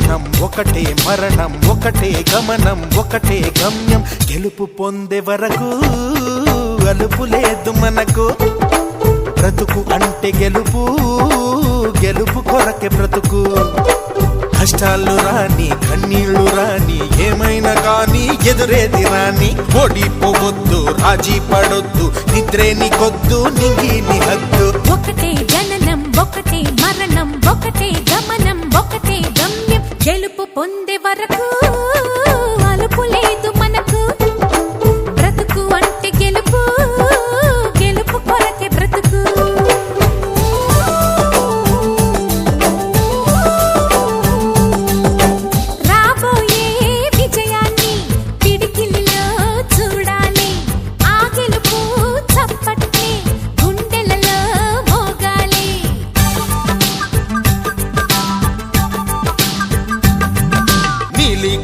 జననం ఒకటే మరణం ఒకటే గమనం ఒకటే గమ్యం గెలుపు పొందే వరకు అలుపు లేదు మనకు బ్రతుకు అంటే గెలుపు గెలుపు కొరకే బ్రతుకు కష్టాలు రాని కన్నీళ్లు రాని ఏమైనా కానీ ఎదురేది రాని ఓడిపోవద్దు రాజీ పడొద్దు నిద్రే నీకొద్దు నింగి నీ హద్దు ఒకటే జననం ఒకటే మరణం ఒకటే గమనం ఒకటే గమ్యం గెలుపు పొందే వరకు అలుపు లేదు మనకు బ్రతుకు అంటే గెలుపు గెలుపు కొరకే బ్రతుకు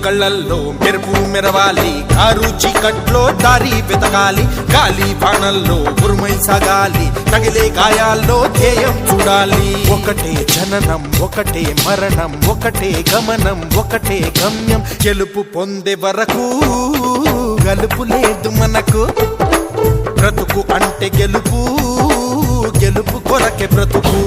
కళ్ళల్లో మెరుపు మెరవాలి కారు చీకట్లో దారి వెతకాలి గాలి బాణల్లో ఉరుమై సాగాలి తగిలే గాయాల్లో ధ్యేయం చూడాలి ఒకటే జననం ఒకటే మరణం ఒకటే గమనం ఒకటే గమ్యం గెలుపు పొందే వరకు గలుపు లేదు మనకు బ్రతుకు అంటే గెలుపు గెలుపు కొరకే బ్రతుకు